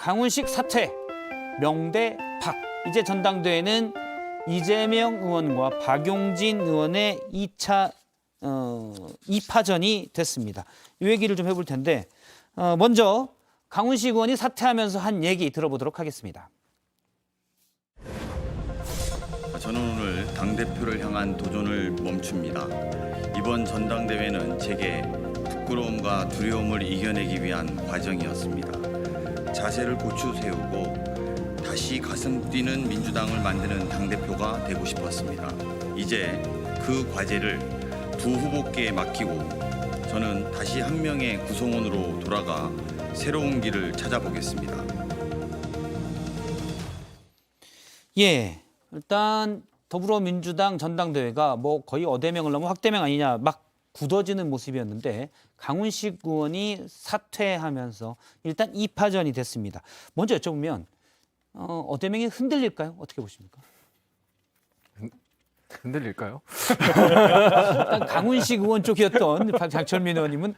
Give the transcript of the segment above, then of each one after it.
강훈식 사퇴, 명대 박. 이제 전당대회는 이재명 의원과 박용진 의원의 2파전이 됐습니다. 이 얘기를 좀 해볼 텐데 먼저 강훈식 의원이 사퇴하면서 한 얘기 들어보도록 하겠습니다. 저는 오늘 당대표를 향한 도전을 멈춥니다. 이번 전당대회는 제게 부끄러움과 두려움을 이겨내기 위한 과정이었습니다. 자세를 고추 세우고 다시 가슴 뛰는 민주당을 만드는 당대표가 되고 싶었습니다. 이제 그 과제를 두 후보께 맡기고 저는 다시 한 명의 구성원으로 돌아가 새로운 길을 찾아보겠습니다. 예, 일단 더불어민주당 전당대회가 뭐 거의 어대명을 넘어 확대명 아니냐 막 굳어지는 모습이었는데 강훈식 의원이 사퇴하면서 일단 2파전이 됐습니다. 먼저 여쭤보면 어대명이 흔들릴까요? 어떻게 보십니까? 흔들릴까요? 일단 강훈식 의원 쪽이었던 장철민 의원님은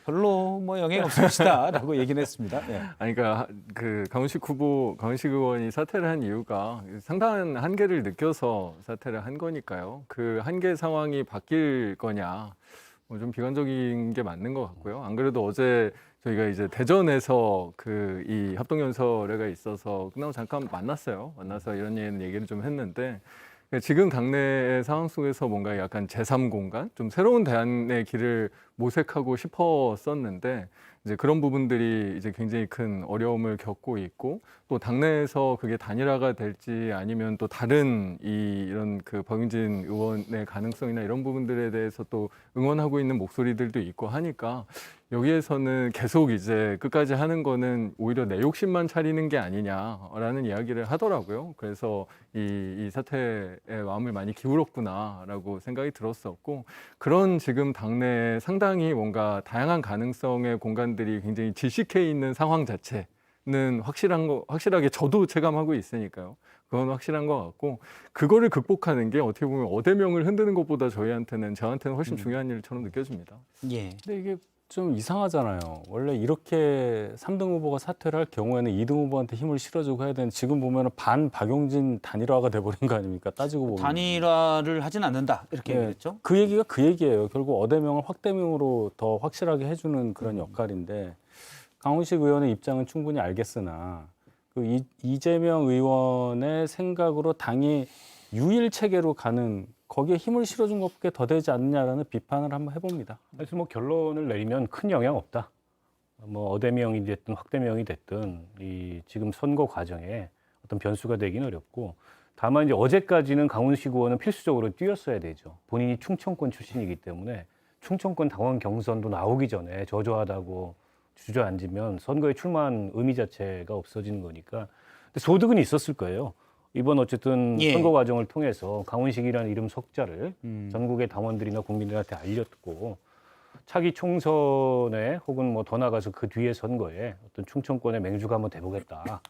별로 뭐 영향 없으시다라고 얘기는 했습니다. 네. 아니, 그러니까 그 강훈식 의원이 사퇴를 한 이유가 상당한 한계를 느껴서 사퇴를 한 거니까요. 그 한계 상황이 바뀔 거냐, 뭐 좀 비관적인 게 맞는 것 같고요. 안 그래도 어제 저희가 이제 대전에서 그 이 합동연설회가 있어서 끝나고 잠깐 만나서 이런 얘기를 좀 했는데. 지금 당내의 상황 속에서 뭔가 약간 제3공간, 좀 새로운 대안의 길을 모색하고 싶었었는데 이제 그런 부분들이 이제 굉장히 큰 어려움을 겪고 있고 또 당내에서 그게 단일화가 될지 아니면 또 다른 이런 그 박용진 의원의 가능성이나 이런 부분들에 대해서 또 응원하고 있는 목소리들도 있고 하니까 여기에서는 계속 이제 끝까지 하는 거는 오히려 내 욕심만 차리는 게 아니냐라는 이야기를 하더라고요. 그래서 이 사태의 마음을 많이 기울었구나라고 생각이 들었었고 그런 지금 당내에 상당히 뭔가 다양한 가능성의 공간들이 굉장히 질식해 있는 상황 자체는 확실하게 저도 체감하고 있으니까요. 그건 확실한 것 같고 그거를 극복하는 게 어떻게 보면 어대명을 흔드는 것보다 저한테는 훨씬 중요한 일처럼 느껴집니다. 예. 근데 이게 좀 이상하잖아요. 원래 이렇게 3등 후보가 사퇴를 할 경우에는 2등 후보한테 힘을 실어주고 해야 되는 지금 보면은 반 박용진 단일화가 돼버린 거 아닙니까? 따지고 보면. 단일화를 하진 않는다 이렇게 네, 얘기했죠. 그 얘기가 그 얘기예요. 결국 어대명을 확대명으로 더 확실하게 해주는 그런 역할인데 강훈식 의원의 입장은 충분히 알겠으나 그 이재명 의원의 생각으로 당이 유일 체계로 가는 거기에 힘을 실어준 것밖에 더 되지 않느냐라는 비판을 한번 해봅니다. 사실 뭐 결론을 내리면 큰 영향 없다. 뭐 어대명이 됐든 확대명이 됐든 이 지금 선거 과정에 어떤 변수가 되긴 어렵고 다만 이제 어제까지는 강훈식 의원은 필수적으로 뛰었어야 되죠. 본인이 충청권 출신이기 때문에 충청권 당원 경선도 나오기 전에 저조하다고 주저앉으면 선거에 출마한 의미 자체가 없어지는 거니까. 근데 소득은 있었을 거예요. 이번 어쨌든 예. 선거 과정을 통해서 강훈식이라는 이름 석자를 전국의 당원들이나 국민들한테 알렸고 차기 총선에 혹은 뭐 더 나가서 그 뒤에 선거에 어떤 충청권의 맹주가 한번 돼보겠다.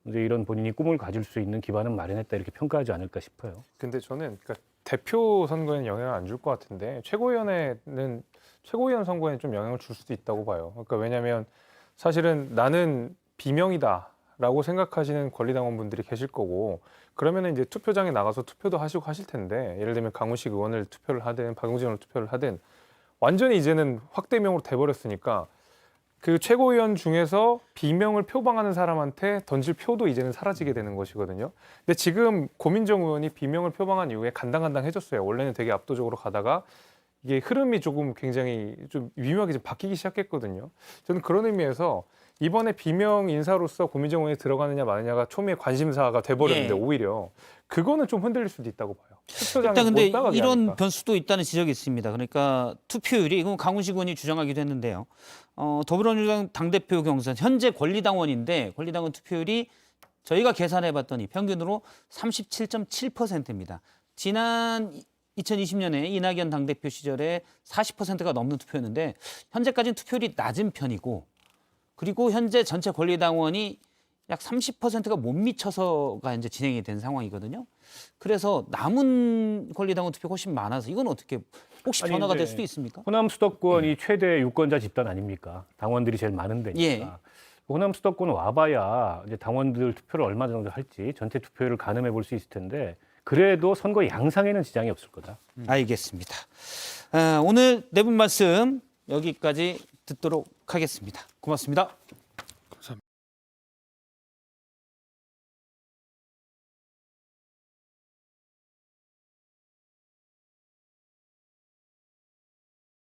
이제 이런 본인이 꿈을 가질 수 있는 기반은 마련했다 이렇게 평가하지 않을까 싶어요. 근데 저는 그러니까 대표 선거에는 영향을 안 줄 것 같은데 최고위원 선거에는 좀 영향을 줄 수도 있다고 봐요. 그러니까 왜냐하면 사실은 나는 비명이다라고 생각하시는 권리당원분들이 계실 거고 그러면은 이제 투표장에 나가서 투표도 하시고 하실 텐데 예를 들면 강훈식 의원을 투표를 하든 박용진 의원을 투표를 하든 완전히 이제는 확대명으로 돼버렸으니까 그 최고위원 중에서 비명을 표방하는 사람한테 던질 표도 이제는 사라지게 되는 것이거든요. 근데 지금 고민정 의원이 비명을 표방한 이후에 간당간당해졌어요. 원래는 되게 압도적으로 가다가 이게 흐름이 조금 굉장히 좀 미묘하게 좀 바뀌기 시작했거든요. 저는 그런 의미에서 이번에 비명 인사로서 고민정 의원이 들어가느냐 마느냐가 초미의 관심사가 돼버렸는데 예. 오히려 그거는 좀 흔들릴 수도 있다고 봐요. 투표장에 일단 근데 못 나가게 이런 하니까. 변수도 있다는 지적이 있습니다. 그러니까 투표율이 이건 강훈식 의원이 주장하기도 했는데요. 더불어민주당 당대표 경선 현재 권리당원인데 권리당원 투표율이 저희가 계산해봤더니 평균으로 37.7%입니다. 지난 2020년에 이낙연 당대표 시절에 40%가 넘는 투표였는데 현재까지는 투표율이 낮은 편이고 그리고 현재 전체 권리당원이 약 30%가 못 미쳐서가 이제 진행이 된 상황이거든요. 그래서 남은 권리당원 투표가 훨씬 많아서 이건 어떻게 혹시 아니, 변화가 이제 될 수도 있습니까? 호남 수도권이 최대 유권자 집단 아닙니까? 당원들이 제일 많은 데니까. 예. 호남 수도권 와봐야 이제 당원들 투표를 얼마 정도 할지 전체 투표율을 가늠해 볼 수 있을 텐데 그래도 선거 양상에는 지장이 없을 거다. 알겠습니다. 오늘 네 분 말씀 여기까지 듣도록 하겠습니다. 고맙습니다.